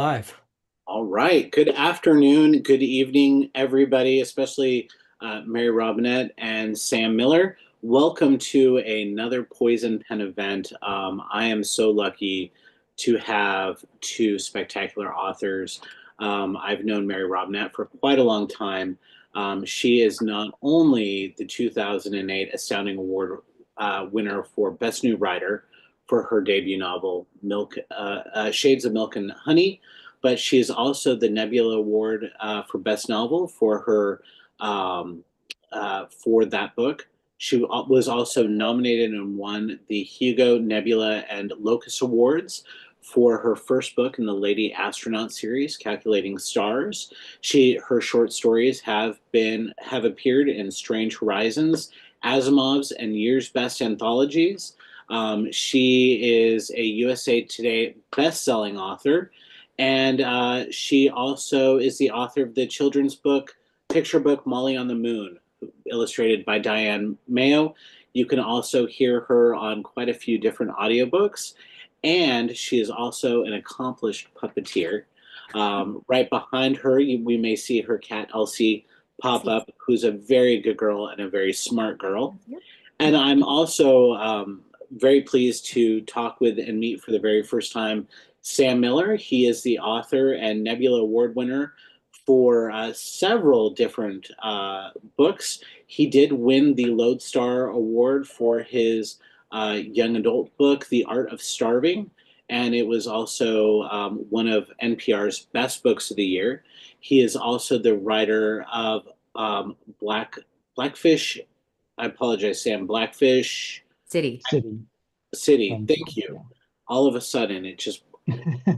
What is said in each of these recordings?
Live. All right. Good afternoon, good evening, everybody, especially Mary Robinette and Sam Miller. Welcome to another Poison Pen event. I am so lucky to have two spectacular authors. I've known Mary Robinette for quite a long time. She is not only the 2008 Astounding Award winner for Best New Writer for her debut novel, Shades of Milk and Honey, but she is also the Nebula Award for Best Novel for that book. She was also nominated and won the Hugo, Nebula, and Locus Awards for her first book in the Lady Astronaut series, Calculating Stars. Her short stories have appeared in Strange Horizons, Asimov's, and Year's Best anthologies. She is a USA Today best-selling author, and she also is the author of the children's picture book Molly on the Moon, illustrated by Diane Mayo. You can also hear her on quite a few different audiobooks. And she is also an accomplished puppeteer. Right behind her, we may see her cat Elsie pop up, who's a very good girl and a very smart girl. Yep. And I'm also very pleased to talk with and meet for the very first time Sam Miller. He is the author and Nebula Award winner for several different books. He did win the Lodestar Award for his young adult book, The Art of Starving, and it was also one of NPR's best books of the year. He is also the writer of Blackfish. I apologize, Sam. Blackfish City. City. City. Thank you. Yeah. All of a sudden, it just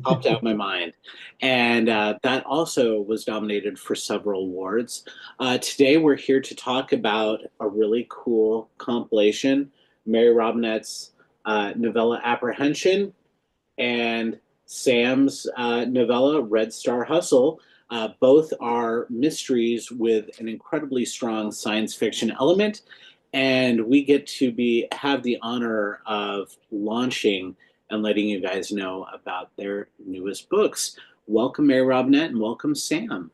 popped out of my mind. And that also was nominated for several awards. Today, we're here to talk about a really cool compilation, Mary Robinette's novella Apprehension and Sam's novella Red Star Hustle. Both are mysteries with an incredibly strong science fiction element. And we get to have the honor of launching and letting you guys know about their newest books. Welcome, Mary Robinette, and welcome, Sam.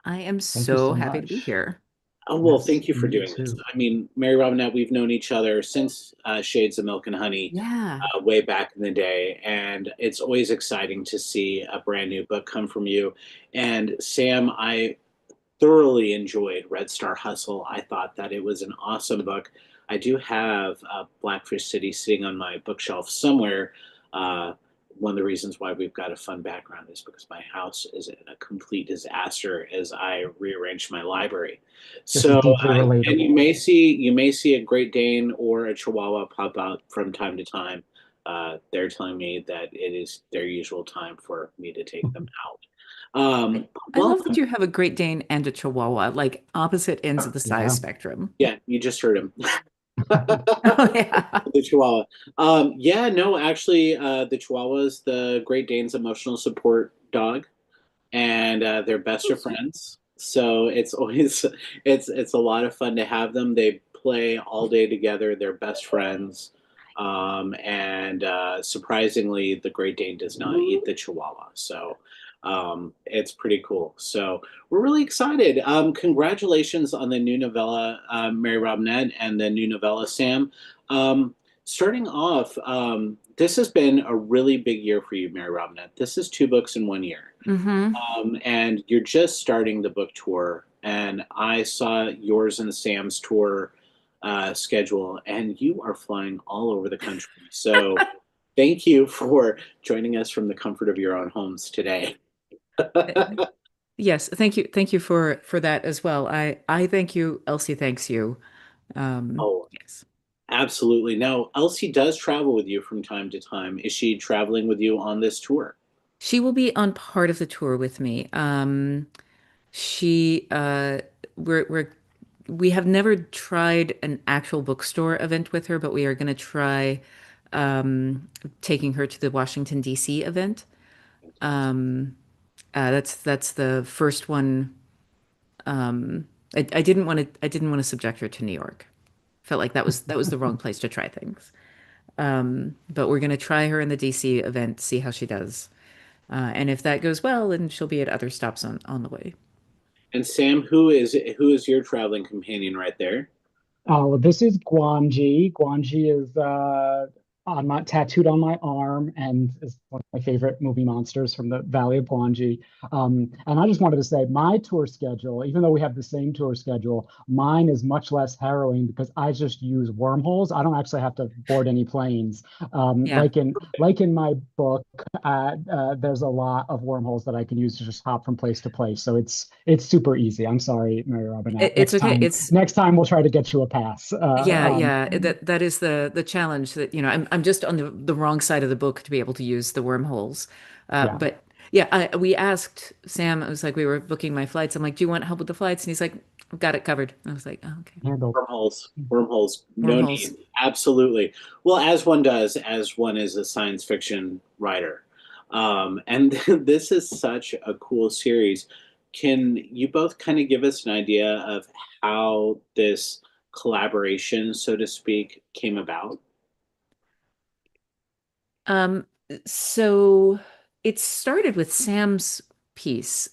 I am Thank you so so happy to be much. here. Oh, well, Yes, thank you for me doing this. too. I mean, Mary Robinette, we've known each other since Shades of Milk and Honey, Yeah. way back in the day, and it's always exciting to see a brand new book come from you. And Sam, I thoroughly enjoyed Red Star Hustle. I thought that it was an awesome book. I do have Blackfish City sitting on my bookshelf somewhere. Uh, One of the reasons why we've got a fun background is because my house is in a complete disaster as I rearrange my library. This is So, deeply and relatable. you may see a Great Dane or a Chihuahua pop out from time to time. They're telling me that it is their usual time for me to take them out. I, I love that Welcome. you have a Great Dane and a Chihuahua, like opposite ends of the size Yeah. spectrum. Yeah, you just heard him. Oh, yeah. The Chihuahua. Yeah, no, actually, the Chihuahua is the Great Dane's emotional support dog, and they're best Oh, of sweet. friends. So it's always it's a lot of fun to have them. They play all day together. They're best friends. And surprisingly, the Great Dane does not eat the Chihuahua. So it's pretty cool. So we're really excited. Congratulations on the new novella, Mary Robinette, and the new novella, Sam. Starting off, this has been a really big year for you, Mary Robinette. This is two books in 1 year. Mm-hmm. And you're just starting the book tour. And I saw yours and Sam's tour schedule, and you are flying all over the country. So thank you for joining us from the comfort of your own homes today. Yes, thank you. Thank you for that as well. I thank you. Elsie thanks you. Oh, Yes. absolutely. Now, Elsie does travel with you from time to time. Is she traveling with you on this tour? She will be on part of the tour with me. She we have never tried an actual bookstore event with her, but we are going to try taking her to the Washington, D.C. event. Um, that's the first one. I didn't want to subject her to New York. Felt like that was the wrong place to try things. But we're going to try her in the DC event, see how she does. And if that goes well, then she'll be at other stops on the way. And Sam, who is your traveling companion right there? Oh, this is Guanji. Guanji is on my tattooed on my arm and is one of my favorite movie monsters from the Valley of Guanji. And I just wanted to say my tour schedule, even though we have the same tour schedule, mine is much less harrowing because I just use wormholes. I don't actually have to board any planes. Yeah. Like in my book, there's a lot of wormholes that I can use to just hop from place to place. So it's super easy. I'm sorry, Mary Robinette. It's okay. It's Next time we'll try to get you a pass. Yeah, yeah. That is the challenge that, I'm just on the wrong side of the book to be able to use the wormholes. Yeah. But yeah, we asked Sam, it was like we were booking my flights. I'm like, do you want help with the flights? And he's like, I've got it covered. I was like, oh, okay. Handled. Wormholes, no Wormholes. need. Absolutely. Well, as one does, as one is a science fiction writer. And this is such a cool series. Can you both kind of give us an idea of how this collaboration, so to speak, came about? Um, so it started with Sam's piece.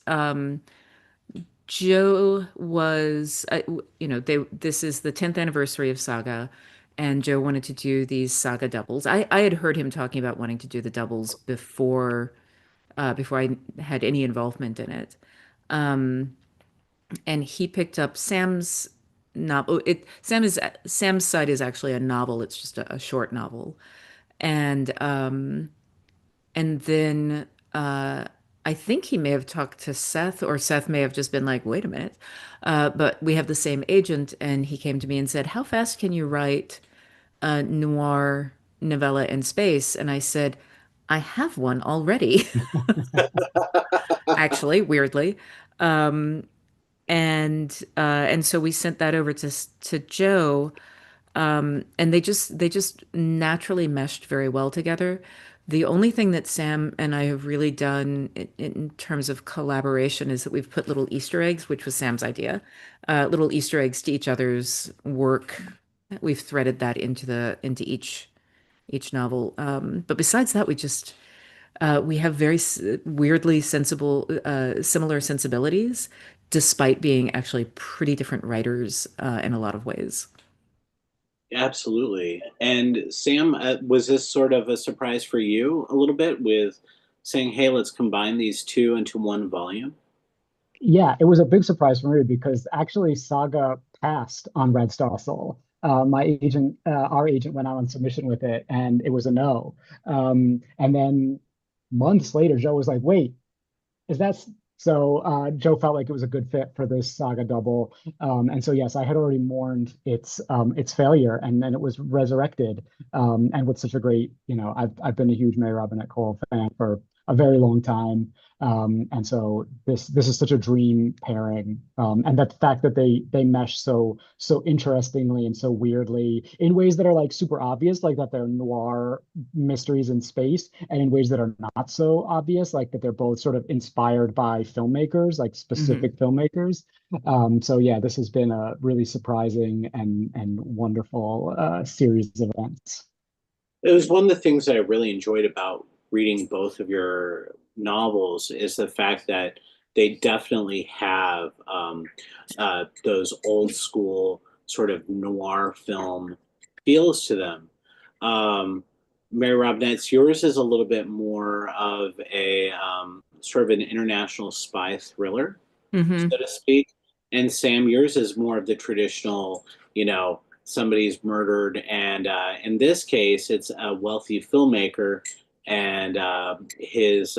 Joe was, this is the 10th anniversary of Saga, and Joe wanted to do these Saga doubles. I had heard him talking about wanting to do the doubles before I had any involvement in it. Um, and he picked up Sam's novel. Sam's side is actually a novel. It's just a short novel, and then I think he may have talked to Seth, or Seth may have just been like, wait a minute. But we have the same agent, and he came to me and said, how fast can you write a noir novella in space? And I said, I have one already, actually, weirdly. Um, and so we sent that over to Joe, and they just naturally meshed very well together. The only thing that Sam and I have really done in terms of collaboration is that we've put little Easter eggs, which was Sam's idea, little Easter eggs to each other's work. We've threaded that into each novel. But besides that, we have very weirdly similar sensibilities, despite being actually pretty different writers in a lot of ways. Absolutely. And Sam, was this sort of a surprise for you a little bit with saying, hey, let's combine these two into one volume? Yeah, it was a big surprise for me because actually Saga passed on Red Star Soul. Our agent went out on submission with it and it was a no. And then months later, Joe was like, wait, is that so? Joe felt like it was a good fit for this Saga double, and so yes, I had already mourned its failure, and then it was resurrected, and with such a great, I've been a huge Mary Robinette Kowal fan for a very long time, and so this is such a dream pairing, and that the fact that they mesh so interestingly and so weirdly in ways that are like super obvious, like that they're noir mysteries in space, and in ways that are not so obvious, like that they're both sort of inspired by filmmakers, like Hmm. specific filmmakers. So yeah, this has been a really surprising and wonderful series of events. It was one of the things that I really enjoyed about reading both of your novels is the fact that they definitely have those old school sort of noir film feels to them. Um, Mary Robinette's, yours is a little bit more of a sort of an international spy thriller, Hmm. so to speak. And Sam, yours is more of the traditional, somebody's murdered, and in this case, it's a wealthy filmmaker, and his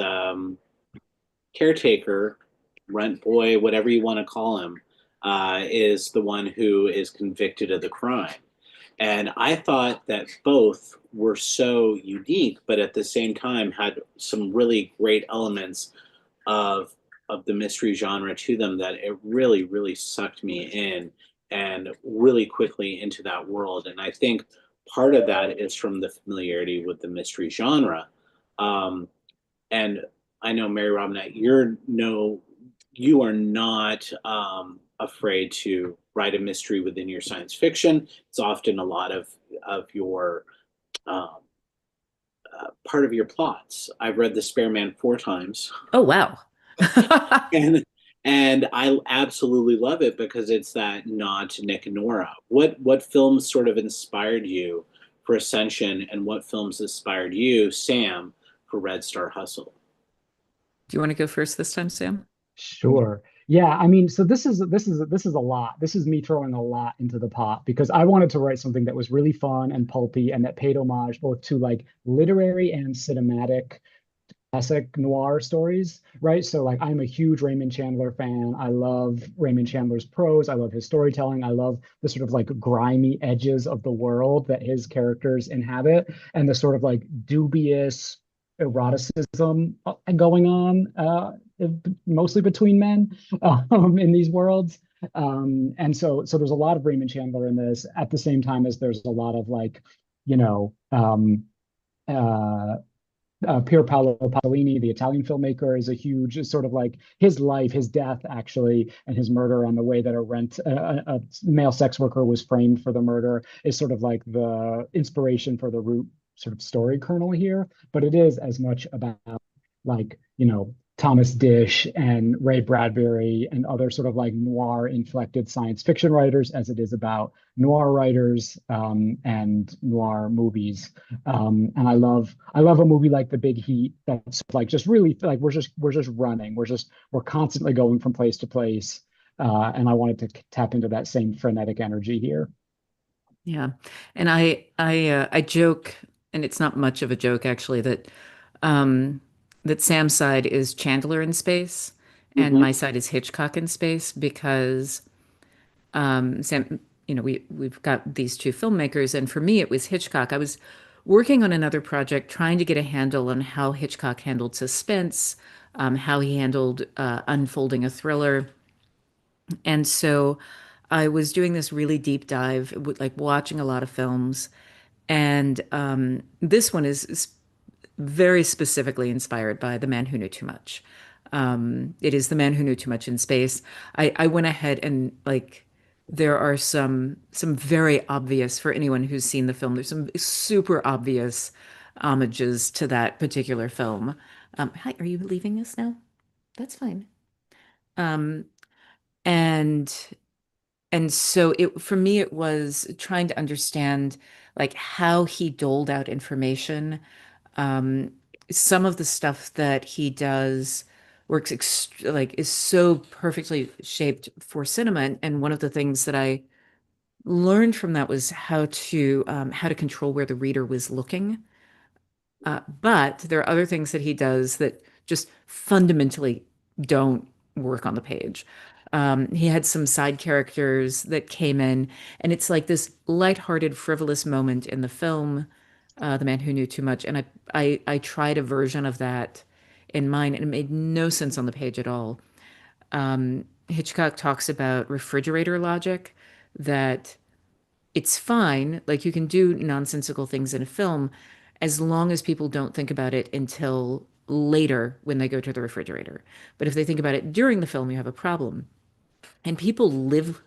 caretaker, rent boy, whatever you want to call him, is the one who is convicted of the crime. And I thought that both were so unique, but at the same time had some really great elements of the mystery genre to them that it really really sucked me in and really quickly into that world. And I think part of that is from the familiarity with the mystery genre. Um, and I know, Mary Robinette, you are not afraid to write a mystery within your science fiction. It's often a lot of your um, part of your plots. I've read The Spare Man 4 times, Oh, wow. and I absolutely love it because it's that nod to Nick and Nora. What films sort of inspired you for Ascension, and what films inspired you, Sam, for Red Star Hustle? Do you want to go first this time, Sam? Sure. Yeah, I mean, so this is a lot. This is me throwing a lot into the pot because I wanted to write something that was really fun and pulpy and that paid homage both to like literary and cinematic classic noir stories, right? So like I'm a huge Raymond Chandler fan. I love Raymond Chandler's prose. I love his storytelling. I love the sort of like grimy edges of the world that his characters inhabit and the sort of like dubious eroticism going on mostly between men in these worlds. And so there's a lot of Raymond Chandler in this at the same time as there's a lot of like, you know, uh, Pier Paolo Pasolini, the Italian filmmaker, is a huge sort of like his life, his death actually, and his murder, and the way that a male sex worker was framed for the murder is sort of like the inspiration for the root sort of story kernel here. But it is as much about like, Thomas Dish and Ray Bradbury and other sort of like noir inflected science fiction writers as it is about noir writers and noir movies. And I love a movie like The Big Heat that's like just really like we're just running. We're constantly going from place to place. And I wanted to tap into that same frenetic energy here. Yeah. And I joke, and it's not much of a joke actually, um that Sam's side is Chandler in space and Hmm. my side is Hitchcock in space because Sam, we've got these two filmmakers, and for me it was Hitchcock. I was working on another project trying to get a handle on how Hitchcock handled suspense, how he handled unfolding a thriller. And so I was doing this really deep dive, like watching a lot of films. And this one is very specifically inspired by The Man Who Knew Too Much. It is The Man Who Knew Too Much in space. I went ahead and like there are some very obvious for anyone who's seen the film. There's some super obvious homages to that particular film. Hi, are you leaving us now? That's fine. Um, and and so it for me it was trying to understand like how he doled out information. Um, some of the stuff that he does like is so perfectly shaped for cinema. And one of the things that I learned from that was how to control where the reader was looking. But there are other things that he does that just fundamentally don't work on the page. He had some side characters that came in, and it's like this lighthearted, frivolous moment in the film, The Man Who Knew Too Much. And I tried a version of that in mine, and it made no sense on the page at all. Hitchcock talks about refrigerator logic, that it's fine. Like you can do nonsensical things in a film as long as people don't think about it until later when they go to the refrigerator. But if they think about it during the film, you have a problem. And people live,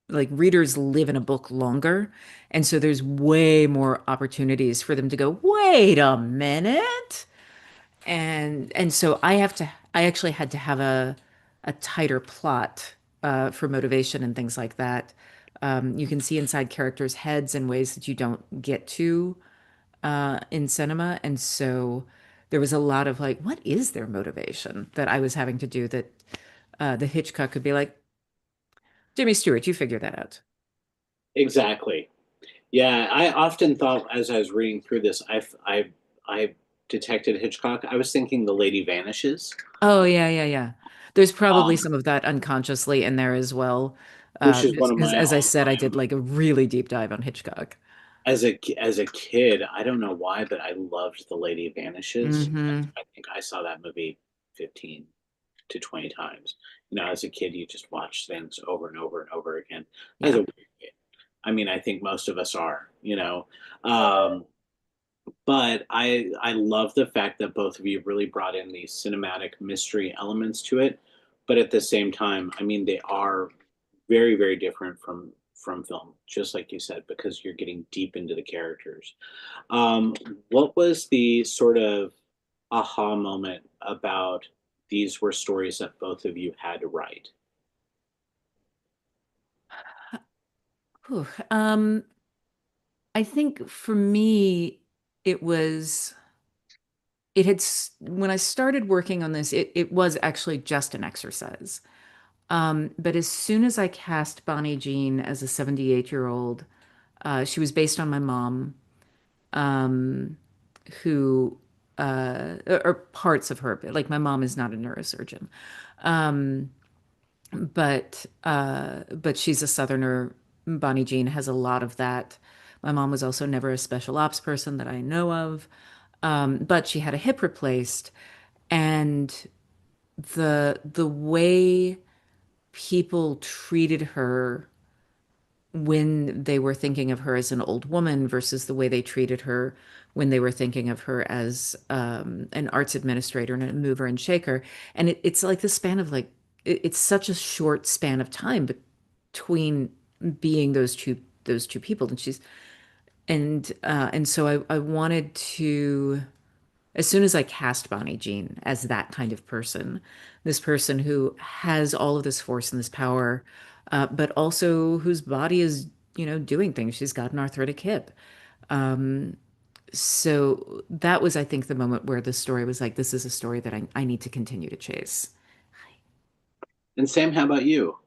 like readers live in a book longer. And so there's way more opportunities for them to go, wait a minute. And so I actually had to have a tighter plot for motivation and things like that. You can see inside characters' heads in ways that you don't get to in cinema. And so there was a lot of like, what is their motivation that I was having to do that the Hitchcock could be like, Jimmy Stewart, you figure that out. Exactly. Yeah, I often thought as I was reading through this, I detected Hitchcock. I was thinking The Lady Vanishes, Oh, yeah, yeah, yeah. There's probably um, some of that unconsciously in there as well. which is one of Because my as I all said, I did time. like a really deep dive on Hitchcock. As a kid, I don't know why, but I loved The Lady Vanishes. Hmm. I think I saw that movie 15 to 20 times. As a kid, you just watch things over and over and over again. As Yeah. a kid, I mean, I think most of us are. Um, but I love the fact that both of you really brought in these cinematic mystery elements to it. But at the same time, I mean, they are very, very different from film, just like you said, because you're getting deep into the characters. Um, what was the sort of aha moment about these were stories that both of you had to write? Whew. I think for me, it was, when I started working on this, it was actually just an exercise. But as soon as I cast Bonnie Jean as a 78-year-old, she was based on my mom, um, who, or parts of her, like my mom is not a neurosurgeon. Um, but she's a Southerner. Bonnie Jean has a lot of that. My mom was also never a special ops person that I know of. But she had a hip replaced, and the way people treated her when they were thinking of her as an old woman versus the way they treated her when they were thinking of her as an arts administrator and a mover and shaker. And it's like the span of like it's such a short span of time between being those two people. And so I wanted to, as soon as I cast Bonnie Jean as that kind of person, this person who has all of this force and this power, but also whose body is, doing things. She's got an arthritic hip. Um, so that was, I think, the moment where the story was like, this is a story that I need to continue to chase. And Sam, how about you?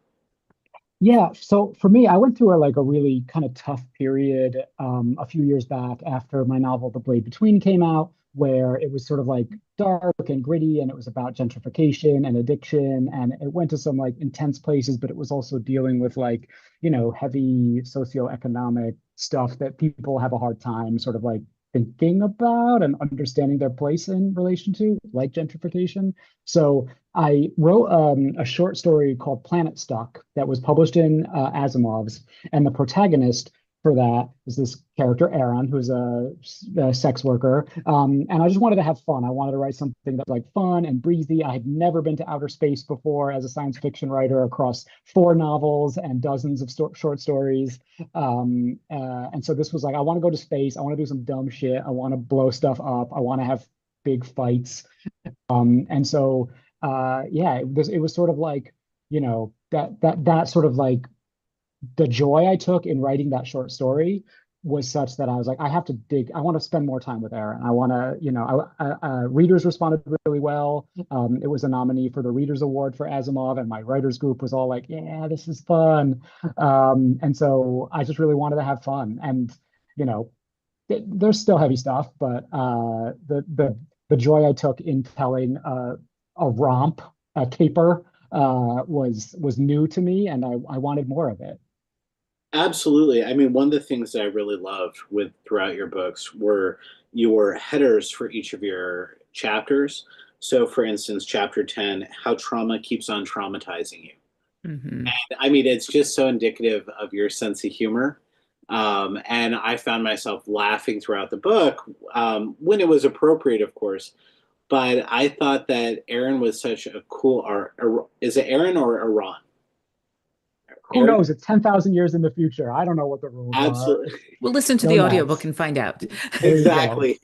Yeah, so for me, I went through a really kind of tough period a few years back after my novel The Blade Between came out, where it was sort of like dark and gritty, and it was about gentrification and addiction, and it went to some like intense places, but it was also dealing with like, heavy socioeconomic stuff that people have a hard time sort of like thinking about and understanding their place in relation to, like gentrification. So I wrote a short story called Planet Stuck that was published in Asimov's, and the protagonist for that is this character Aran, who's a sex worker. And I just wanted to have fun. I wanted to write something that's like fun and breezy. I had never been to outer space before as a science fiction writer across 4 novels and dozens of short stories. And so this was like, I want to go to space. I want to do some dumb shit. I want to blow stuff up. I want to have big fights. And so yeah, it was sort of like, that sort of like the joy I took in writing that short story was such that I was like, I have to dig. I want to spend more time with Aran. I want to, readers responded really well. It was a nominee for the Readers Award for Asimov, and my writers group was all like, yeah, this is fun. And so I just really wanted to have fun. And, there's still heavy stuff, but the joy I took in telling a romp, a caper, was new to me, and I wanted more of it. Absolutely. I mean, one of the things that I really loved with throughout your books were your headers for each of your chapters. So, for instance, chapter 10, How Trauma Keeps on Traumatizing You. Hmm. I mean, it's just so indicative of your sense of humor. And I found myself laughing throughout the book when it was appropriate, of course. But I thought that Aaron was such a cool, is it Aaron or Aran? Who Aaron? knows? It's 10,000 years in the future. I don't know what the rules are. Absolutely. We'll listen to Go the audiobook nuts. and find out. There you go. Exactly.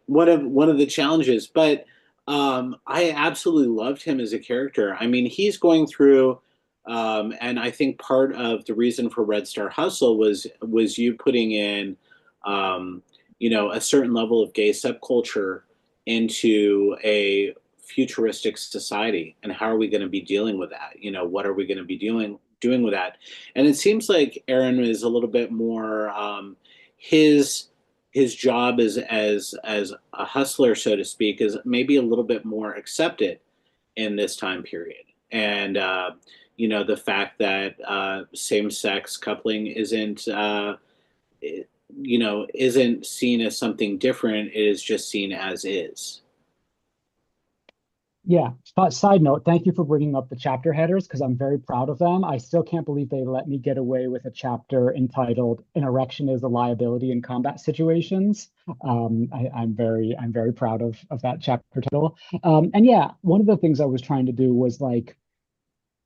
One of the challenges, but I absolutely loved him as a character. I mean, he's going through, and I think part of the reason for Red Star Hustle was you putting in, um, a certain level of gay subculture into a futuristic society, and how are we going to be dealing with that? What are we going to be doing with that? And it seems like Aaron is a little bit more his his job as a hustler, so to speak, is maybe a little bit more accepted in this time period. And the fact that same-sex coupling isn't seen as something different. It is just seen as is. Yeah. Side note, thank you for bringing up the chapter headers because I'm very proud of them. I still can't believe they let me get away with a chapter entitled "An Erection is a Liability in Combat Situations." I'm very proud of that chapter title. And yeah, one of the things I was trying to do was like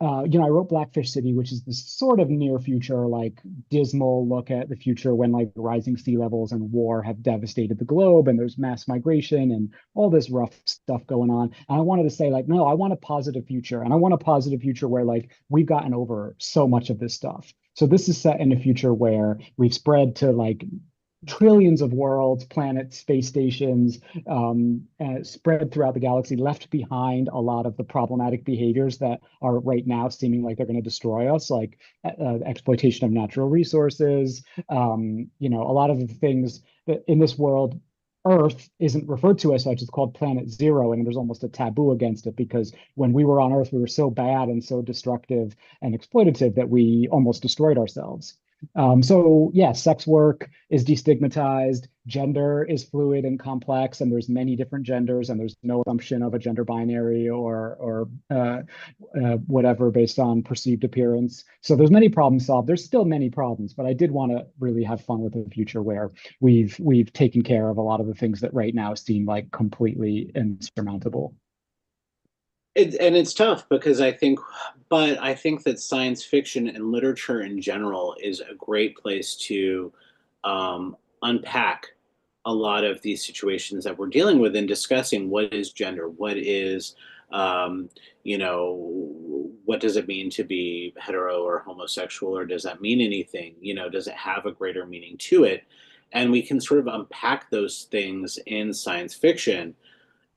I wrote Blackfish City, which is this sort of near future, like dismal look at the future when like rising sea levels and war have devastated the globe and there's mass migration and all this rough stuff going on. And I wanted to say, like, no, I want a positive future. And I want a positive future where like we've gotten over so much of this stuff. So this is set in a future where we've spread to like trillions of worlds, planets, space stations, spread throughout the galaxy, left behind a lot of the problematic behaviors that are right now seeming like they're going to destroy us, like exploitation of natural resources. A lot of the things that in this world, Earth isn't referred to as such. It's called Planet Zero, and there's almost a taboo against it because when we were on Earth, we were so bad and so destructive and exploitative that we almost destroyed ourselves. So yeah, sex work is destigmatized, gender is fluid and complex, and there's many different genders, and there's no assumption of a gender binary or whatever based on perceived appearance. So there's many problems solved. There's still many problems, but I did want to really have fun with a future where we've taken care of a lot of the things that right now seem like completely insurmountable. And it's tough because but I think that science fiction and literature in general is a great place to unpack a lot of these situations that we're dealing with and discussing what is gender, what is, what does it mean to be hetero or homosexual, or does that mean anything? Does it have a greater meaning to it? And we can sort of unpack those things in science fiction,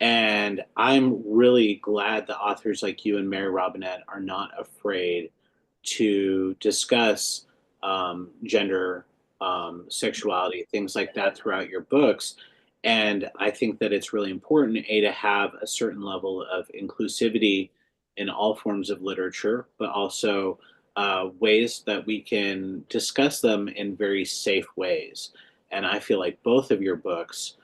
and I'm really glad that authors like you and Mary Robinette are not afraid to discuss gender, sexuality, things like that throughout your books. And I think that it's really important, A, to have a certain level of inclusivity in all forms of literature, but also ways that we can discuss them in very safe ways. And I feel like both of your books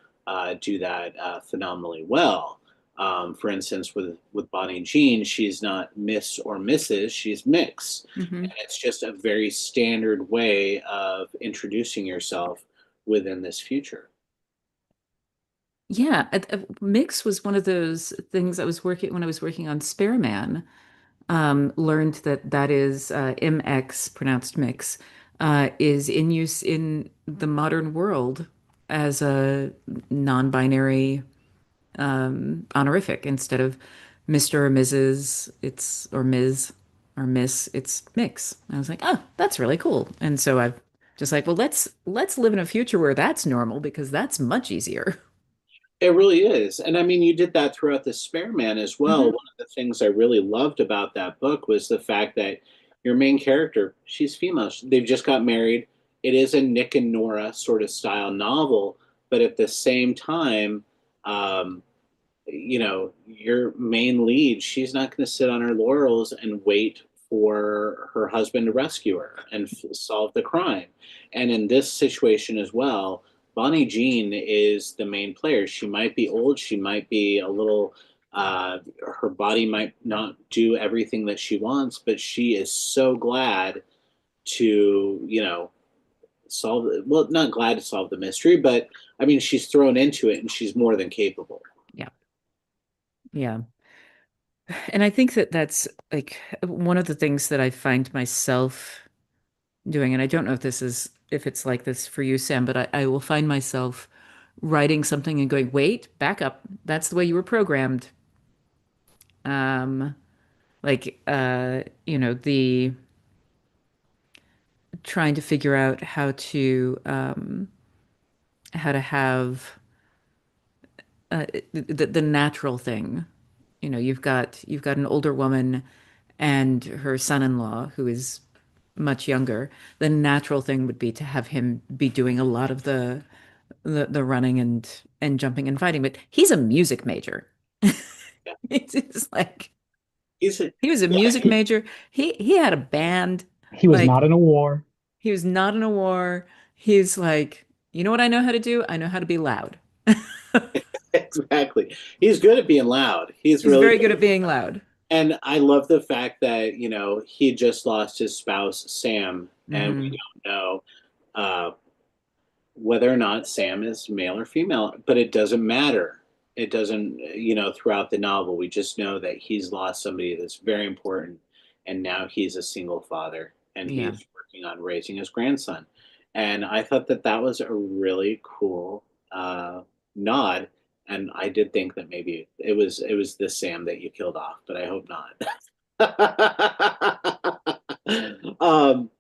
do that phenomenally well. For instance, with Bonnie Jean, she's not Miss or Mrs., she's Mix. Mm-hmm. And it's just a very standard way of introducing yourself within this future. Yeah, mix was one of those things I was working when I was working on Spareman. Learned that that is MX, pronounced mix, is in use in the modern world as a non-binary honorific instead of Mr. or Mrs. It's or Ms. or Miss. It's mix. I was like, oh, that's really cool. And so I've just like, well, let's live in a future where that's normal because that's much easier. It really is. And I mean, you did that throughout the Spare Man as well. One Hmm. of the things I really loved about that book was the fact that your main character, she's female. They've just got married. It is a Nick and Nora sort of style novel, but at the same time, um, your main lead, she's not going to sit on her laurels and wait for her husband to rescue her and solve the crime. And in this situation as well, Bonnie Jean is the main player. She might be old, she might be a little, her body might not do everything that she wants, but she is so glad to, well, not glad to solve the mystery, but I mean, she's thrown into it and she's more than capable. Yeah. Yeah. And I think that that's like one of the things that I find myself doing, and I don't know if it's like this for you, Sam, but I will find myself writing something and going, wait, back up. That's the way you were programmed. Um, the trying to figure out how to have the natural thing. You've got an older woman and her son-in-law who is much younger. The natural thing would be to have him be doing a lot of the running and jumping and fighting, but he's a music major. Yeah. It's like He's a, he was a yeah, music major. He had a band. He was Like not in a war. he was not in a war. He's like, you know what I know how to do? I know how to be loud. exactly. He's good at being loud. He's He's really very good. good at being loud. And I love the fact that, he just lost his spouse, Sam, and we Hmm. don't know uh, whether or not Sam is male or female, but it doesn't matter. It doesn't, throughout the novel, we just know that he's lost somebody that's very important and now he's a single father, and Yeah. he's working on raising his grandson. And I thought that that was a really cool nod. And I did think that maybe it was the Sam that you killed off, but I hope not. um,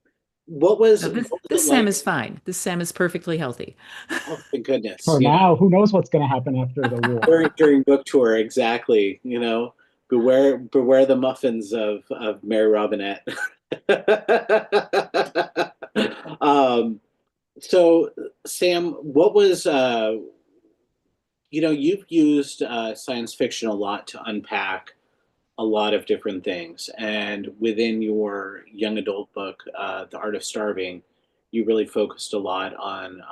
No, what was this it Sam like? is fine. This Sam is perfectly healthy. Oh, thank goodness. For now, who knows what's going to happen after the war? During book tour, exactly. Beware the muffins of Mary Robinette. um, so Sam, what was you've used science fiction a lot to unpack a lot of different things, and within your young adult book, The Art of Starving, you really focused a lot on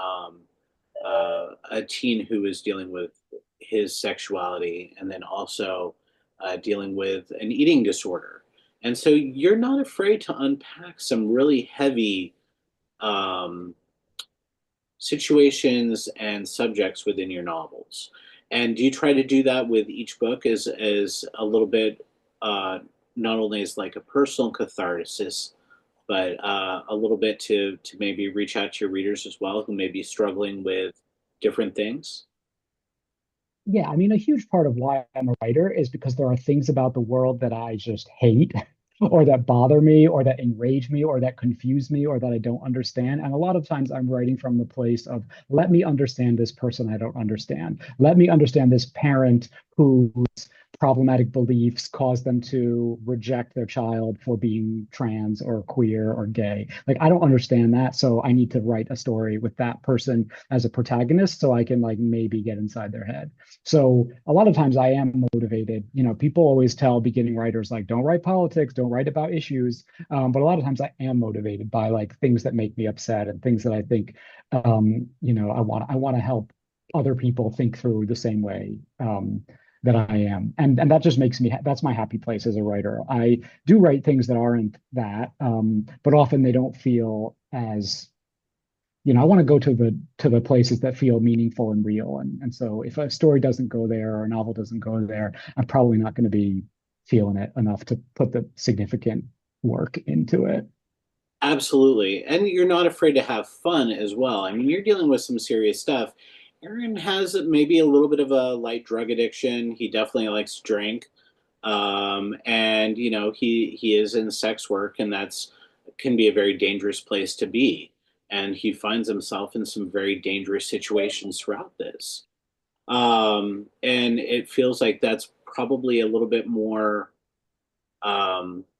a teen who is dealing with his sexuality, and then also dealing with an eating disorder. And so you're not afraid to unpack some really heavy um, situations and subjects within your novels. And do you try to do that with each book as a little bit, uh, not only as like a personal catharsis, but a little bit to maybe reach out to your readers as well who may be struggling with different things? Yeah, I mean, a huge part of why I'm a writer is because there are things about the world that I just hate, or that bother me, or that enrage me, or that confuse me, or that I don't understand. And a lot of times I'm writing from the place of, let me understand this person I don't understand. Let me understand this parent whose problematic beliefs cause them to reject their child for being trans or queer or gay. Like, I don't understand that. So I need to write a story with that person as a protagonist so I can like maybe get inside their head. So a lot of times I am motivated. People always tell beginning writers like, don't write politics, don't write about issues. But a lot of times I am motivated by like things that make me upset and things that I think, I want to help other people think through the same way that I am, and that just makes me. That's my happy place as a writer. I do write things that aren't that, but often they don't feel as I want to go to the places that feel meaningful and real. And so if a story doesn't go there or a novel doesn't go there, I'm probably not going to be feeling it enough to put the significant work into it. Absolutely. And you're not afraid to have fun as well. I mean, you're dealing with some serious stuff. Aaron has maybe a little bit of a light drug addiction. He definitely likes to drink. And he is in sex work, and that's can be a very dangerous place to be. And he finds himself in some very dangerous situations throughout this. And it feels like that's probably a little bit more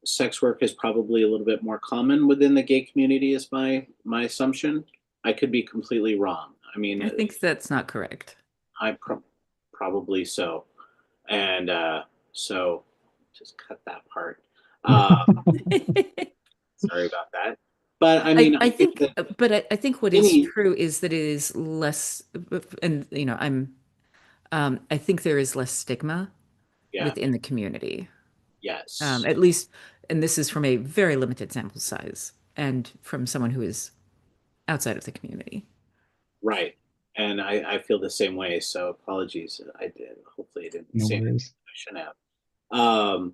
sex work is probably a little bit more common within the gay community, is my assumption. I could be completely wrong. I mean, I think that's not correct. I probably so, and so just cut that part. Uh, Sorry about that. But I mean, I I think think, that I think what is any, true is that it is less, and I think there is less stigma yeah, within the community. yes, At least, and this is from a very limited sample size and from someone who is outside of the community. right. And I feel the same way. So apologies. I did. Hopefully, I didn't No say anything worries. I shouldn't have.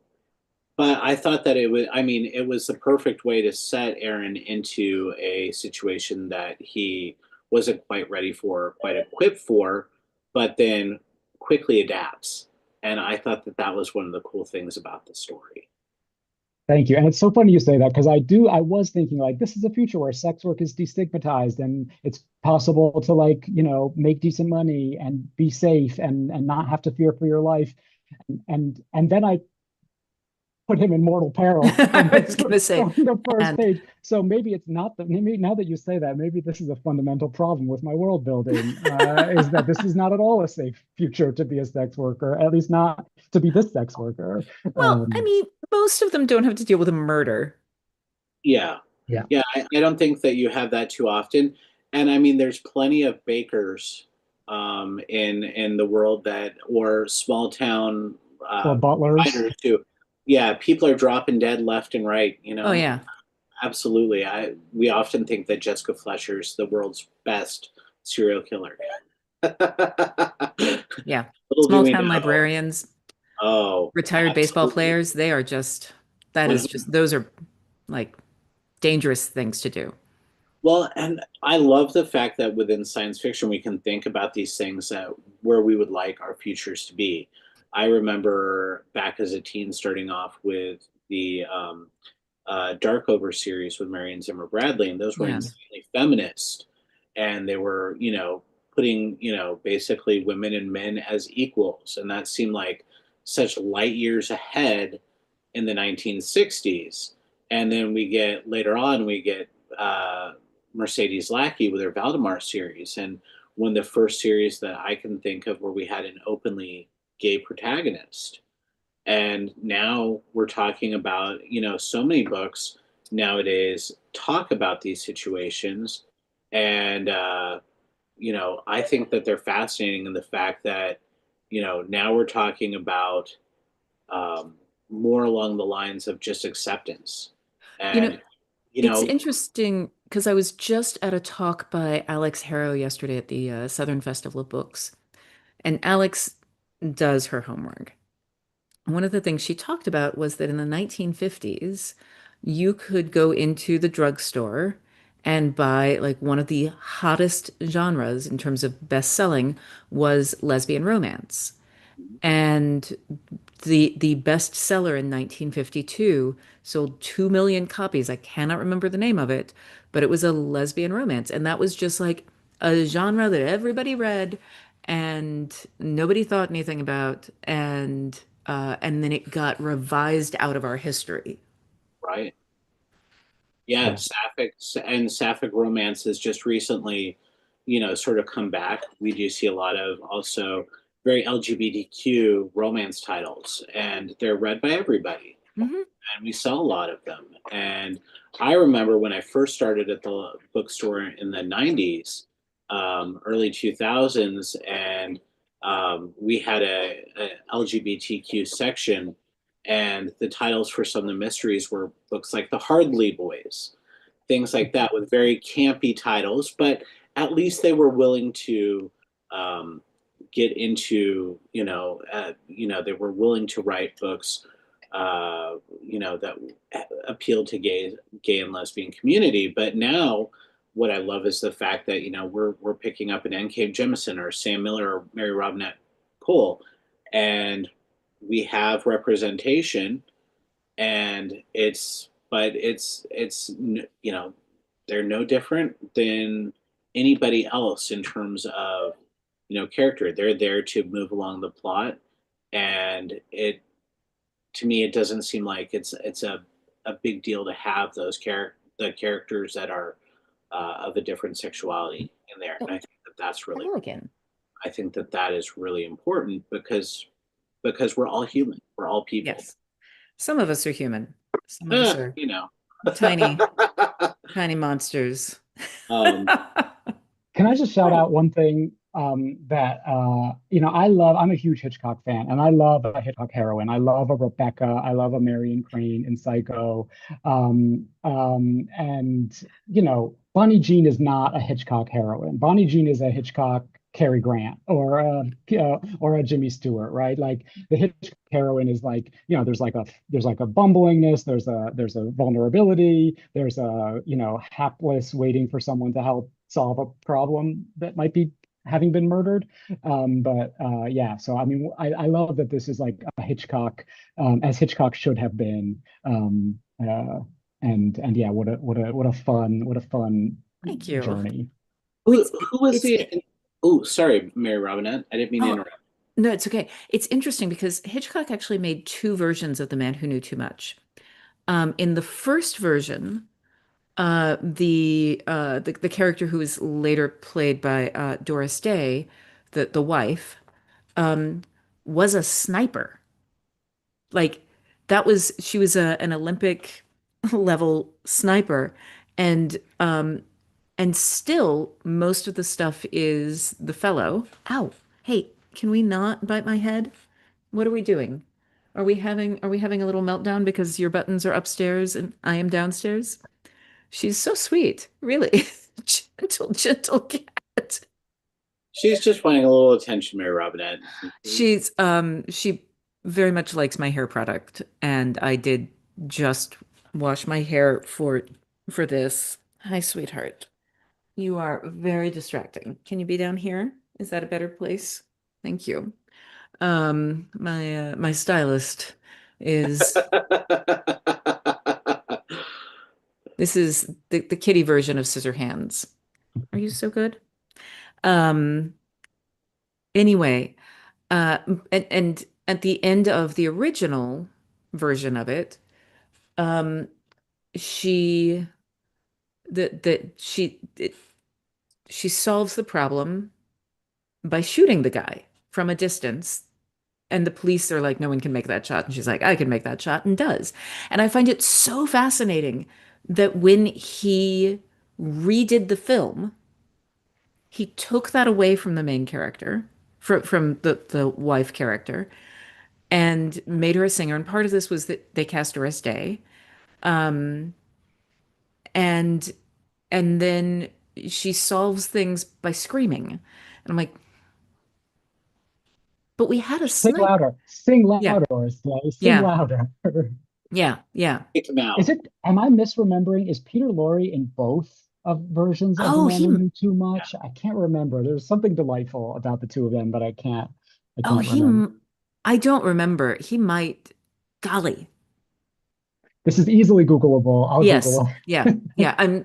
But I thought that I mean, it was the perfect way to set Aaron into a situation that he wasn't quite ready for, quite equipped for, but then quickly adapts. And I thought that that was one of the cool things about the story. Thank you. And it's so funny you say that because I was thinking like this is a future where sex work is destigmatized and it's possible to like, make decent money and be safe and not have to fear for your life. And then I put him in mortal peril I was going to say, from the first and page. So maybe it's not maybe now that you say that, maybe this is a fundamental problem with my world building, is that this is not at all a safe future to be a sex worker, at least not to be this sex worker. well, I mean, most of them don't have to deal with a murder. Yeah. Yeah. Yeah. I don't think that you have that too often. And I mean, there's plenty of bakers in the world that, or small town Or butlers. writers too. Yeah, people are dropping dead left and right, Oh yeah, Absolutely. We often think that Jessica Fletcher's the world's best serial killer. yeah. Little do Small we town know. librarians, Oh, retired baseball absolutely. players, they are just that One is just, those are like dangerous things to do. Well, and I love the fact that within science fiction, we can think about these things that where we would like our futures to be. I remember back as a teen starting off with the Darkover series with Marion Zimmer Bradley, and those were Yeah. insanely feminist. And they were, putting, basically women and men as equals. And that seemed like such light years ahead in the 1960s. And then we get Mercedes Lackey with her Valdemar series. And one of the first series that I can think of where we had an openly gay protagonist. And now we're talking about, so many books nowadays talk about these situations. And, I think that they're fascinating in the fact that, now we're talking about um, more along the lines of just acceptance. You know, And, you it's know, interesting because I was just at a talk by Alex Harrow yesterday at the Southern Festival of Books, and Alex does her homework. One of the things she talked about was that in the 1950s, you could go into the drugstore and buy like one of the hottest genres in terms of best-selling was lesbian romance. And the bestseller in 1952 sold 2 million copies. I cannot remember the name of it, but it was a lesbian romance. And that was just like a genre that everybody read and nobody thought anything about. And then it got revised out of our history. right. Yeah, Yeah. sapphic romance has just recently, sort of come back. We do see a lot of also very LGBTQ romance titles, and they're read by everybody, Hmm. and we sell a lot of them. And I remember when I first started at the bookstore in the 90s, early 2000s, and we had a LGBTQ section, and the titles for some of the mysteries were books like The Hardley Boys, things like that, with very campy titles, but at least they were willing to um, get into, they were willing to write books, that appeal to gay and lesbian community. But now, what I love is the fact that we're picking up an N.K. Jemisin or Sam Miller or Mary Robinette Cole, and we have representation, and they're no different than anybody else in terms of character. They're there to move along the plot, and it to me it doesn't seem like it's a big deal to have the characters that are of a different sexuality in there. And Oh, elegant. I think that that is really important because we're all human, we're all people. Yes. Some of us are human. Some of us are You know. tiny, tiny monsters. um, Can I just shout right. out one thing that I'm a huge Hitchcock fan, and I love a Hitchcock heroine. I love a Rebecca. I love a Marion Crane in Psycho. And Bonnie Jean is not a Hitchcock heroine. Bonnie Jean is a Hitchcock Cary Grant or a Jimmy Stewart, right? Like the Hitchcock heroine is like, there's like a bumblingness, there's a vulnerability, there's a hapless waiting for someone to help solve a problem that might be having been murdered. But yeah, so I mean, I love that this is like a Hitchcock, as Hitchcock should have been. And yeah, what a fun Thank you. journey. Oh, Who was it's the? Oh, sorry, Mary Robinette. I didn't mean to oh interrupt. no, it's okay. It's interesting because Hitchcock actually made two versions of The Man Who Knew Too Much. In the first version, the character who was later played by Doris Day, the wife, um, was a sniper. Like that was she was an Olympic level sniper, and and still most of the stuff is the fellow. Ow! Hey, can we not bite my head? What are we doing? Are we having a little meltdown because your buttons are upstairs and I am downstairs? She's so sweet, really. Gentle, gentle cat. She's just wanting a little attention, Mary Robinette. She very much likes my hair product, and I did just wash my hair for this. Hi, sweetheart. You are very distracting. Can you be down here? Is that a better place? Thank you. My stylist is this is the kitty version of scissor hands. Are you so good? Um, anyway, and at the end of the original version of it, um, she that she solves the problem by shooting the guy from a distance. And the police are like, no one can make that shot. And she's like, I can make that shot, and does. And I find it so fascinating that when he redid the film, he took that away from the main character, from the wife character, and made her a singer. And part of this was that they cast her as Day. Um, and and then she solves things by screaming. And I'm like, but we had a Sing snipe. louder. Sing Yeah, louder, Slay. Sing yeah, louder. yeah, yeah. Take him out. Is it, am I misremembering? Is Peter Lorre in both of versions of The Oh, Man he Who Knew Too Much? I can't remember. There's something delightful about the two of them, but I Oh, can't remember. I don't remember. He might, golly. This is easily Googleable. I'll Yes. Google. Yeah. Yeah.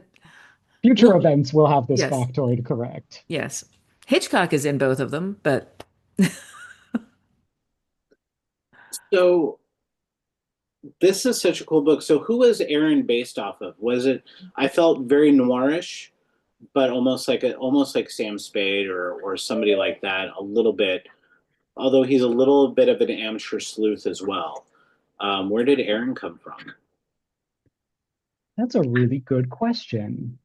Future Well, events will have this yes. factoid correct. Yes. Hitchcock is in both of them, but So this is such a cool book. So who was Aran based off of? Was it? I felt very noirish, but almost like Sam Spade or somebody like that. A little bit, although he's a little bit of an amateur sleuth as well. Where did Aran come from? That's a really good question.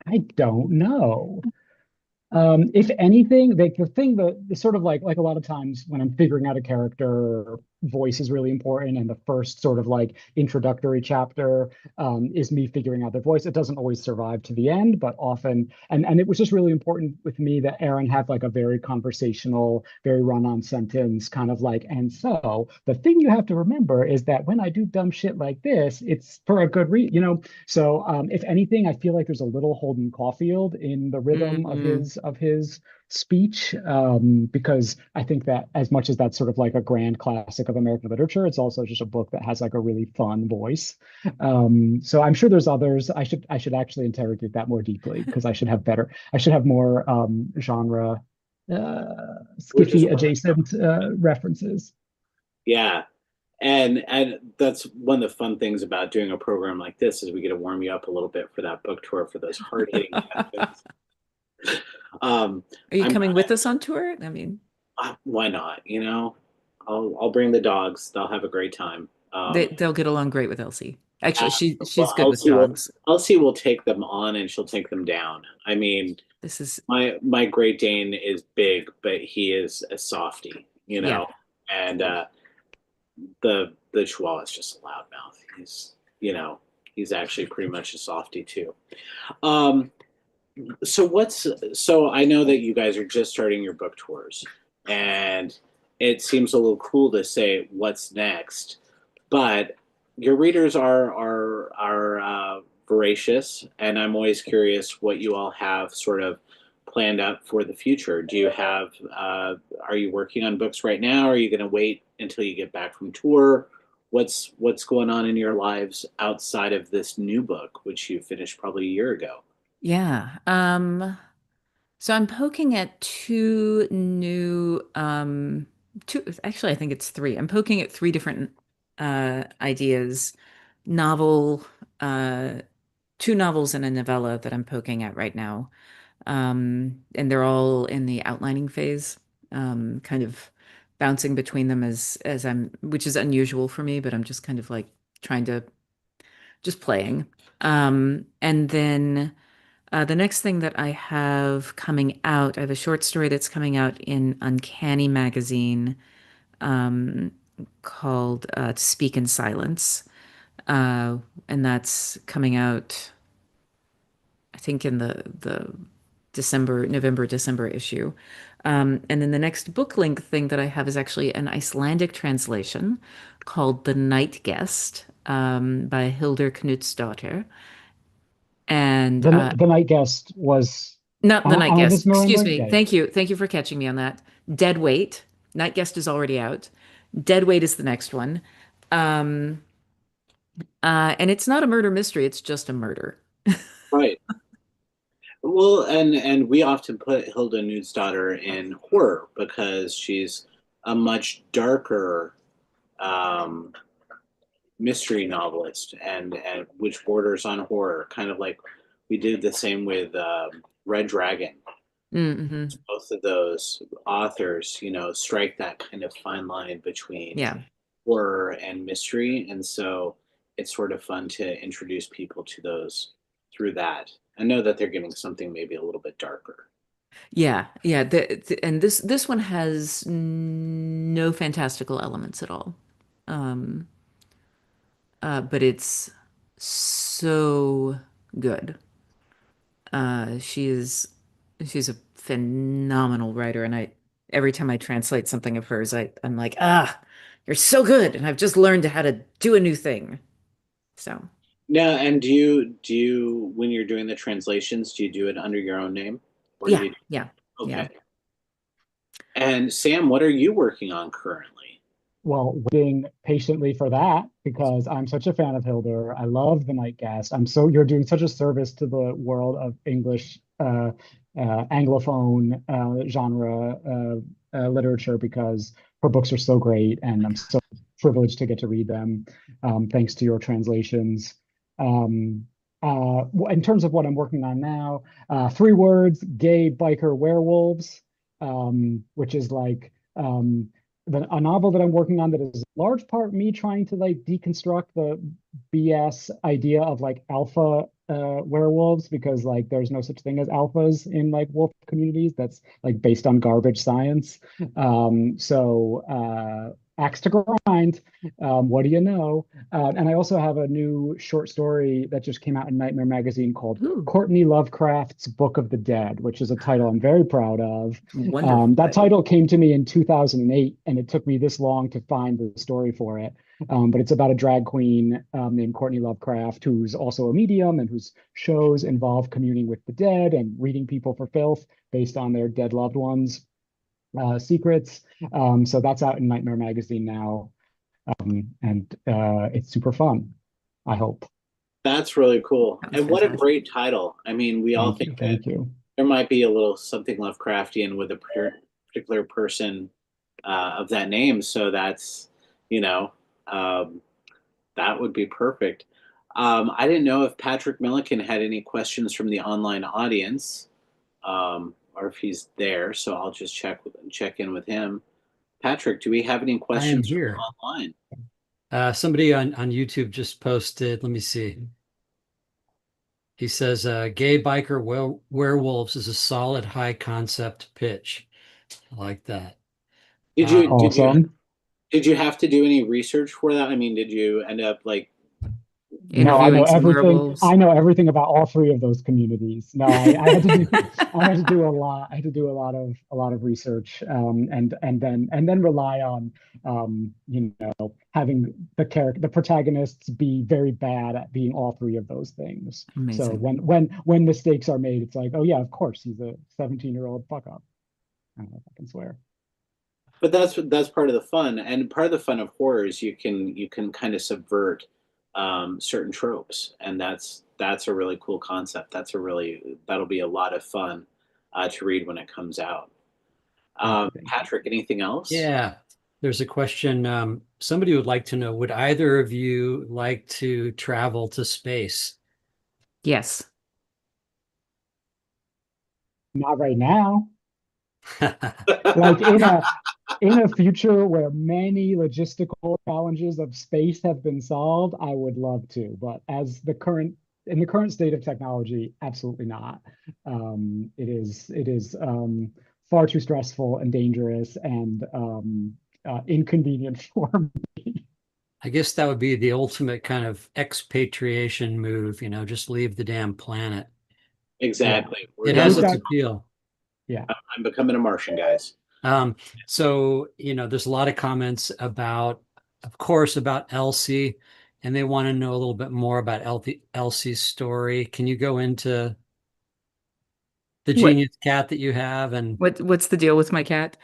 I don't know. If anything, the thing that the sort of like a lot of times when I'm figuring out a character, voice is really important, and the first sort of like introductory chapter is me figuring out their voice. It doesn't always survive to the end, but often, and it was just really important with me that Aran had like a very conversational, very run-on sentence, kind of like, and so the thing you have to remember is that when I do dumb shit like this, it's for a good reason, you know. So if anything, I feel like there's a little Holden Caulfield in the rhythm mm, of his speech, because I think that as much as that's sort of like a grand classic of American literature, it's also just a book that has like a really fun voice. So I'm sure there's others. I should actually interrogate that more deeply because I should have more genre Which is skiffy adjacent references. yeah, and that's one of the fun things about doing a program like this is we get to warm you up a little bit for that book tour for those hard hitting are questions. you I'm coming with us on tour? I mean, why not? You know, I'll bring the dogs. They'll have a great time. they'll get along great with Elsie. Actually, she's Well, good with dogs. Elsie will take them on and she'll take them down. I mean, This is, my Great Dane is big, but he is a softie, you yeah. know, and the Chihuahua is just a loudmouth. He's you know he's actually pretty much a softie too. Um, so I know that you guys are just starting your book tours, and it seems a little cool to say what's next, but your readers are voracious, and I'm always curious what you all have sort of planned up for the future. Do you have are you working on books right now? Are you going to wait until you get back from tour? What's going on in your lives outside of this new book, which you finished probably a year ago? Yeah. So I'm poking at two, actually, I think it's three. I'm poking at three different ideas. Novel, uh, two novels and a novella that I'm poking at right now. And they're all in the outlining phase, kind of bouncing between them as which is unusual for me, but I'm just kind of like trying to just playing. And then the next thing that I have coming out, I have a short story that's coming out in Uncanny Magazine, um, called Speak in Silence. And that's coming out, I think, in the November, December issue. And then the next book link thing that I have is actually an Icelandic translation called The Night Guest. by Hildur Knutsdottir. And The Night Guest was not The Night on Guest, this excuse November. me. Yeah, yeah. Thank you for catching me on that. Dead Weight. Night Guest is already out. Dead Weight is the next one. Um, and it's not a murder mystery, it's just a murder. Right. Well, and we often put Hilda Knutsdottir in horror because she's a much darker um, mystery novelist, and which borders on horror, kind of like we did the same with Red Dragon. Mm-hmm. Both of those authors, strike that kind of fine line between Yeah. horror and mystery, and so it's sort of fun to introduce people to those through that. I know that they're getting something maybe a little bit darker. Yeah, yeah. And this one has no fantastical elements at all. Um, but it's so good. Uh, she is she's a phenomenal writer, and I every time I translate something of hers, I'm like, you're so good, and I've just learned how to do a new thing. So Now, and do you when you're doing the translations, do you do it under your own name, or do yeah, you? yeah, yeah. Okay. And Sam, what are you working on currently? Well, waiting patiently for that because I'm such a fan of Hildur. I love The Night Guest. You're doing such a service to the world of English Anglophone genre literature because her books are so great, and I'm so privileged to get to read them thanks to your translations. Um, in terms of what I'm working on now, three words: gay biker werewolves, which is like. A novel that I'm working on that is a large part me trying to like deconstruct the BS idea of like alpha werewolves because like there's no such thing as alphas in like wolf communities. That's like based on garbage science. Axe to grind. What do you know? And I also have a new short story that just came out in Nightmare Magazine called Ooh, Courtney Lovecraft's Book of the Dead, which is a title I'm very proud of. wonderful That title. title came to me in 2008, and it took me this long to find the story for it. But it's about a drag queen named Courtney Lovecraft, who's also a medium and whose shows involve communing with the dead and reading people for filth based on their dead loved ones' secrets. So that's out in Nightmare Magazine now, and it's super fun, I hope. That's really cool. That was And what a fantastic. great title. I mean, we all Thank think you. that Thank you. there might be a little something Lovecraftian with a particular person of that name. So that's, you know, um, that would be perfect. I didn't know if Patrick Milliken had any questions from the online audience, or if he's there. So I'll just check in with him. Patrick, do we have any I am questions from here. online? Somebody on YouTube just posted, let me see. He says, gay biker werewolves is a solid high concept pitch. I like that. Did you did you Awesome. did you have to do any research for that? I mean, did you end up like No, I know Interviewing some everything. werewolves. I know everything about all three of those communities. No, I had to do I had to do a lot. I had to do a lot of research, and then rely on having the protagonists be very bad at being all three of those things. So Amazing. when mistakes are made, it's like, oh yeah, of course he's a 17-year-old fuck up. I don't know if I can swear. but that's part of the fun, and part of the fun of horror is you can kind of subvert certain tropes, and that's a really cool concept. That'll be a lot of fun to read when it comes out. Thank you. Thank you. Patrick, anything else? Yeah, there's a question. Somebody would like to know, would either of you like to travel to space? Yes. Not right now. Like in a future where many logistical challenges of space have been solved, I would love to. But in the current state of technology, absolutely not. It is far too stressful and dangerous and inconvenient for me. I guess that would be the ultimate kind of expatriation move, just leave the damn planet. Yeah, Exactly. We're It yeah, done has we've with. its got appeal. yeah. I'm becoming a Martian, guys. So, there's a lot of comments about, of course, about Elsie. and they want to know a little bit more about Elsie's story. Can you go into the What genius cat that you have? And what's the deal with my cat?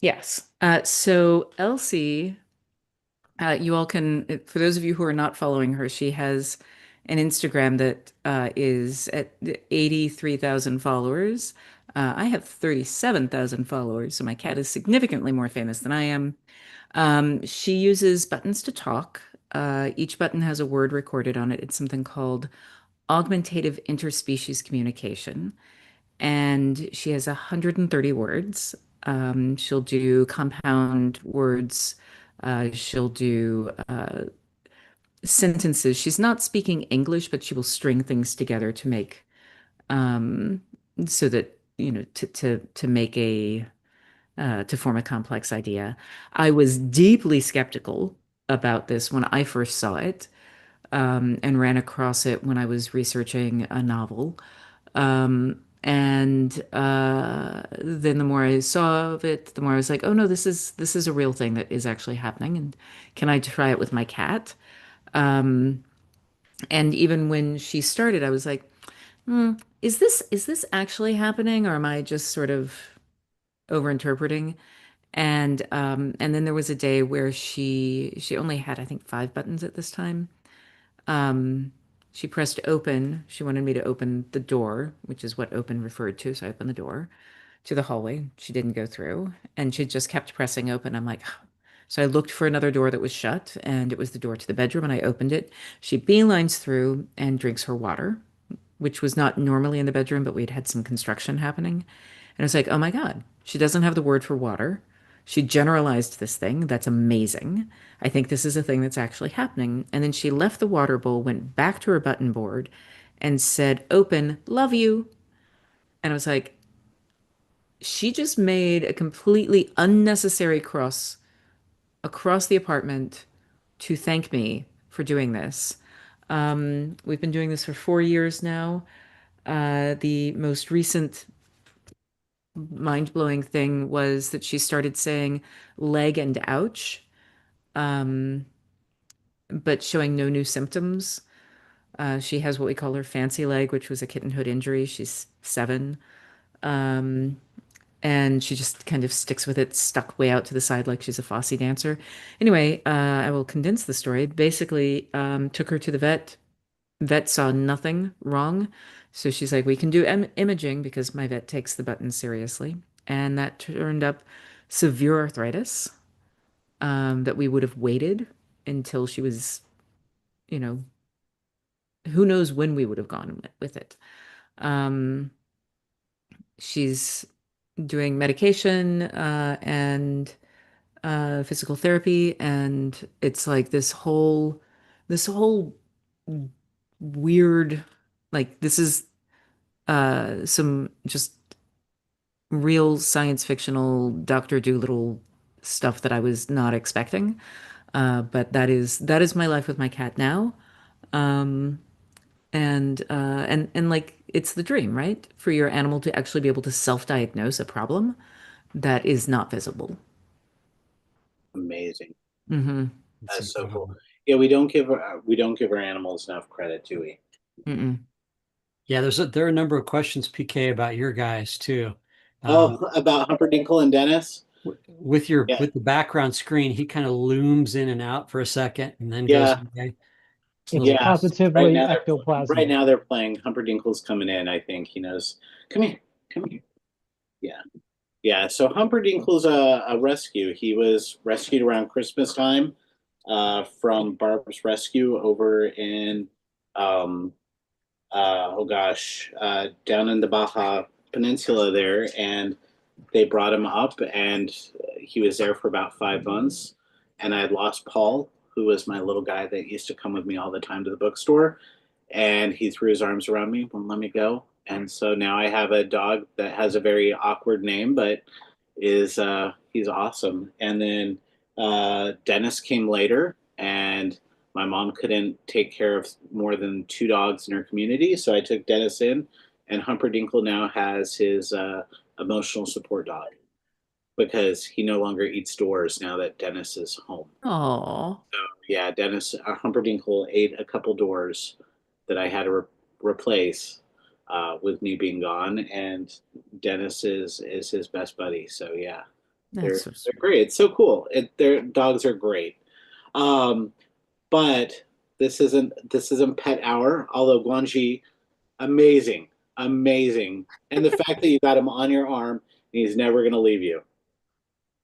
Yes. So Elsie, you all can, for those of you who are not following her, she has an Instagram that is at 83,000 followers. I have 37,000 followers, so my cat is significantly more famous than I am. She uses buttons to talk. Each button has a word recorded on it. It's something called augmentative interspecies communication. And she has 130 words. She'll do compound words. She'll do sentences. She's not speaking English, but she will string things together to make um, so that, to make a to form a complex idea. I was deeply skeptical about this when I first saw it, and ran across it when I was researching a novel. And then the more I saw of it, the more I was like, oh no, this is a real thing that is actually happening. And can I try it with my cat? Um, and even when she started, I was like, is this actually happening, or am I just sort of overinterpreting? And then there was a day where she only had, I think, 5 buttons at this time. Um, she pressed open. She wanted me to open the door, which is what open referred to. So I opened the door to the hallway. She didn't go through, and she just kept pressing open. I'm like, so I looked for another door that was shut, and it was the door to the bedroom, and I opened it. She beelines through and drinks her water, which was not normally in the bedroom, but we'd had some construction happening. And I was like, oh my God, she doesn't have the word for water. She generalized this thing. That's amazing. I think this is a thing that's actually happening. And then she left the water bowl, went back to her button board, and said, open, love you. And I was like, she just made a completely unnecessary cross across the apartment to thank me for doing this. We've been doing this for 4 years now. The most recent mind-blowing thing was that she started saying leg and ouch, um, but showing no new symptoms. She has what we call her fancy leg, which was a kittenhood injury. She's 7. Um, and she just kind of sticks with it, stuck way out to the side like she's a Fosse dancer. Anyway, I will condense the story. Basically, took her to the vet. Vet saw nothing wrong. So she's like, we can do imaging because my vet takes the button seriously. And that turned up severe arthritis, that we would have waited until she was, you know, who knows when we would have gone with it. Um, she's doing medication and physical therapy, and it's like this whole weird, like this is some just real science fictional Doctor Dolittle stuff that I was not expecting. But that is my life with my cat now. Um, and like it's the dream, right? For your animal to actually be able to self-diagnose a problem that is not visible. Amazing. Mm-hmm. it's That's so cool. incredible. Yeah, we don't give our animals enough credit, do we? Mm-mm. Yeah, there are a number of questions, PK, about your guys too. Oh, about Humperdinkle and Dennis? Yeah, With the background screen, he kind of looms in and out for a second and then goes yeah, away. It's a It's little yeah. Right positively now they're right ectoplasmic. now they're playing. Humperdinkle's coming in. I think he knows. Come here, come here. Yeah, yeah. So Humperdinkle's a rescue. He was rescued around Christmas time, from Barb's Rescue over in, um, oh gosh, down in the Baja Peninsula there, and they brought him up, and he was there for about 5 months. And I had lost Paul, who was my little guy that used to come with me all the time to the bookstore. And he threw his arms around me, wouldn't let me go. And so now I have a dog that has a very awkward name, but is he's awesome. And then Dennis came later, and my mom couldn't take care of more than 2 dogs in her community, so I took Dennis in, and Humperdinkle now has his emotional support dog because he no longer eats doors now that Dennis is home. Oh, Yeah, Dennis Humperdinck ate a couple doors that I had to replace with me being gone, and Dennis is his best buddy. So yeah, they're That's so they're sweet. great. It's so cool. Their dogs are great. Um, but this isn't pet hour. Although Guanji, amazing, amazing, and the fact that you got him on your arm and he's never gonna leave you.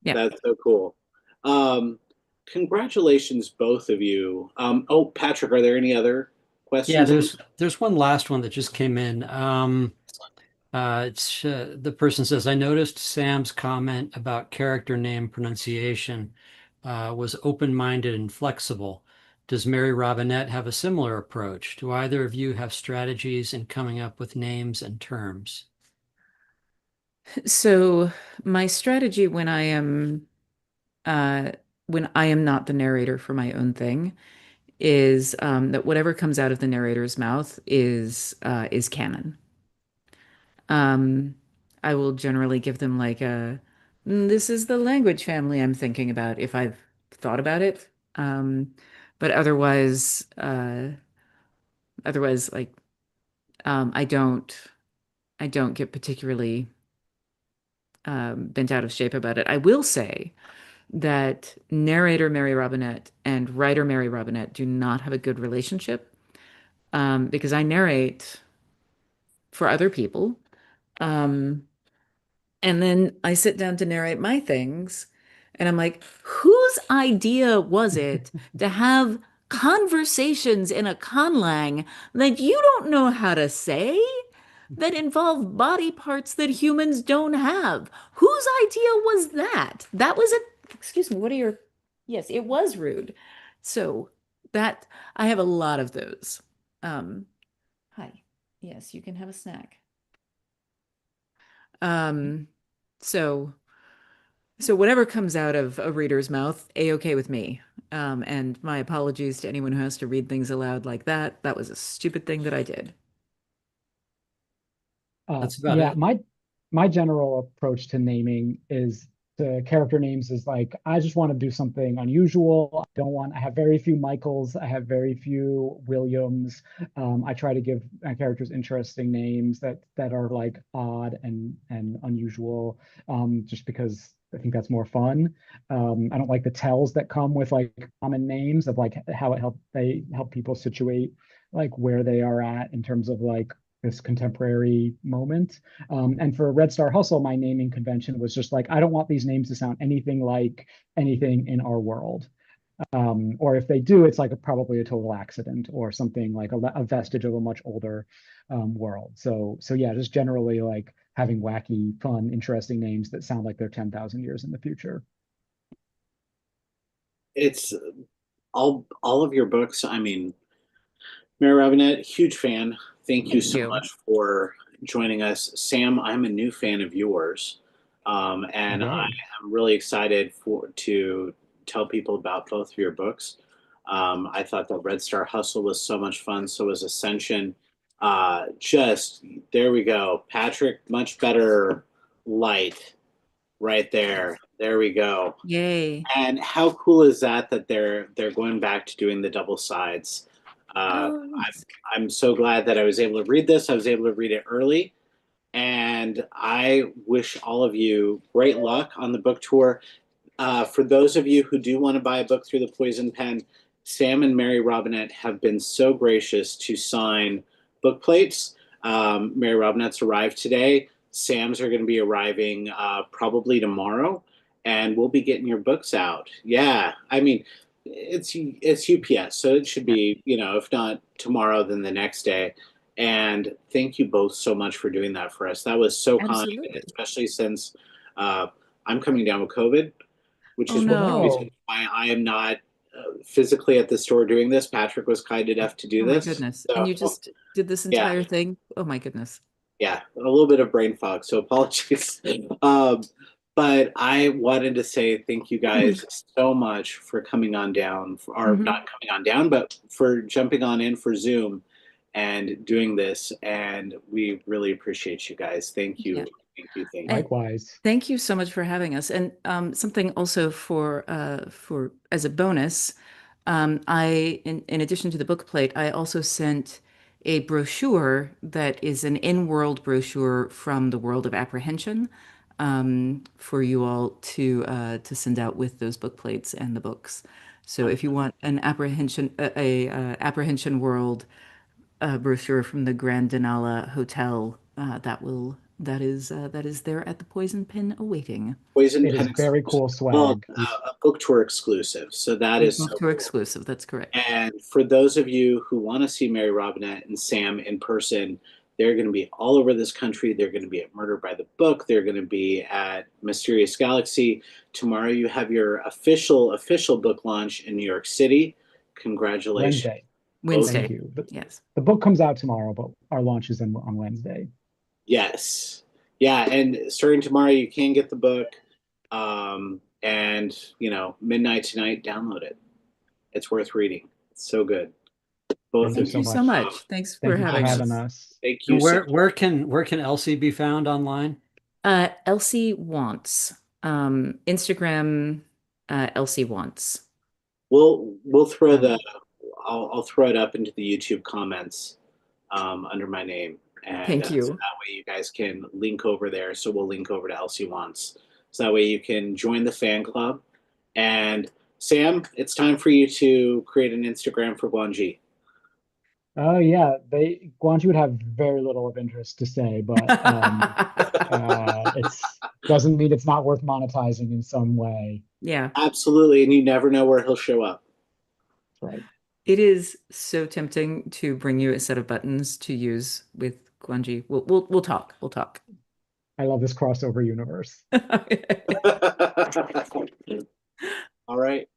Yeah. That's so cool. Um, Congratulations, both of you. Oh, Patrick, are there any other Yeah, questions? there's one last one that just came in. It's the person says, I noticed Sam's comment about character name pronunciation was open-minded and flexible. Does Mary Robinette have a similar approach? Do either of you have strategies in coming up with names and terms? So my strategy when I am not the narrator for my own thing is that whatever comes out of the narrator's mouth is canon. Um, I will generally give them like this is the language family I'm thinking about if I've thought about it. But otherwise, like I don't get particularly bent out of shape about it. I will say that narrator Mary Robinette and writer Mary Robinette do not have a good relationship because I narrate for other people. Um, and then I sit down to narrate my things, and I'm like, whose idea was it to have conversations in a conlang that you don't know how to say that involve body parts that humans don't have? Whose idea was that? That was it. Excuse me, what are your. Yes, it was rude. So that I have a lot of those. Um, Hi. Yes, you can have a snack. Um, so so whatever comes out of a reader's mouth, a-okay with me. And my apologies to anyone who has to read things aloud like that. That was a stupid thing that I did. That's about Yeah, it. my general approach to naming is to character names is like I just want to do something unusual. I have very few Michaels, I have very few Williams. I try to give my characters interesting names that are like odd and unusual, just because I think that's more fun. I don't like the tells that come with like common names of like how they help people situate like where they are at in terms of like this contemporary moment. And for Red Star Hustle, my naming convention was just like, I don't want these names to sound anything like anything in our world. Or if they do, it's like probably a total accident or something like a vestige of a much older world. So yeah, just generally like having wacky, fun, interesting names that sound like they're 10,000 years in the future. It's all of your books. I mean, Mary Robinette, huge fan. Thank you Thank so you. much for joining us. Sam, I'm a new fan of yours. And I Okay. am really excited to tell people about both of your books. I thought that Red Star Hustle was so much fun. So was Ascension. Just there we go. Patrick, much better light right there. There we go. Yay. And how cool is that that they're going back to doing the double sides? Oh, I'm yes. I'm so glad that I was able to read this. I was able to read it early, and I wish all of you great luck on the book tour. For those of you who do want to buy a book through the Poison Pen, Sam and Mary Robinette have been so gracious to sign book plates. Mary Robinette's arrived today. Sam's are going to be arriving probably tomorrow, and we'll be getting your books out. Yeah, I mean, it's UPS, so it should Yeah, be, if not tomorrow, then the next day. And thank you both so much for doing that for us. That was so kind, absolutely. especially since I'm coming down with COVID, which Oh is one of the no. reasons No. why I am not physically at the store doing this. Patrick was kind enough to do Oh my this. goodness. And So, you just did this yeah, entire thing? Oh my goodness. yeah, a little bit of brain fog. So apologies. But I wanted to say thank you guys so much for coming on down, or Mhm. not coming on down, but for jumping on in for Zoom and doing this. And we really appreciate you guys. Thank Yeah. you. Thank you. Thank you. And Likewise. thank you so much for having us. And something also for as a bonus, In addition to the book plate, I also sent a brochure that is an in-world brochure from the world of Apprehension, for you all to send out with those book plates and the books. So if you want an Apprehension world brochure from the Grand Denala Hotel, that is there at the Poison Pin awaiting. Poison It is Pen very cool well, swag. a book tour exclusive. So that is Book so tour cool. exclusive. That's correct. And for those of you who want to see Mary Robinette and Sam in person, they're going to be all over this country. They're going to be at Murder by the Book. They're going to be at Mysterious Galaxy. Tomorrow you have your official book launch in New York City. Congratulations. Wednesday. Wednesday. Thank you. Yes. The book comes out tomorrow, but our launch is on Wednesday. Yes. Yeah, and starting tomorrow you can get the book. And midnight tonight, download it. It's worth reading. It's so good. Both Thank of you Thank you so much. Thanks for Thank you for having having us. us. Thank you. Where can Elsie be found online? Elsie Wants. Instagram, Elsie Wants. We'll throw I'll throw it up into the YouTube comments under my name. And Thank you. so that way you guys can link over there. So we'll link over to Elsie Wants. So that way you can join the fan club. And Sam, it's time for you to create an Instagram for Guanji. Oh yeah, Guanji would have very little of interest to say, but it's doesn't mean it's not worth monetizing in some way. Yeah. Absolutely. And you never know where he'll show up. Right. It is so tempting to bring you a set of buttons to use with Guanji. We'll talk. We'll talk. I love this crossover universe. All right.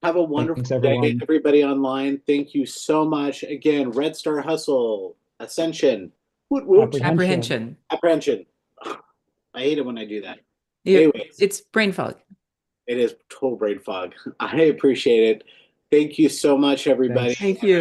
Have a wonderful Thanks, day, everyone. everybody online. Thank you so much. Again, Red Star Hustle, Ascension, woot woot, Apprehension. Apprehension. I hate it when I do that. Yeah, Anyways, it's brain fog. it is total brain fog. I appreciate it. Thank you so much, everybody. Thanks. Thank you.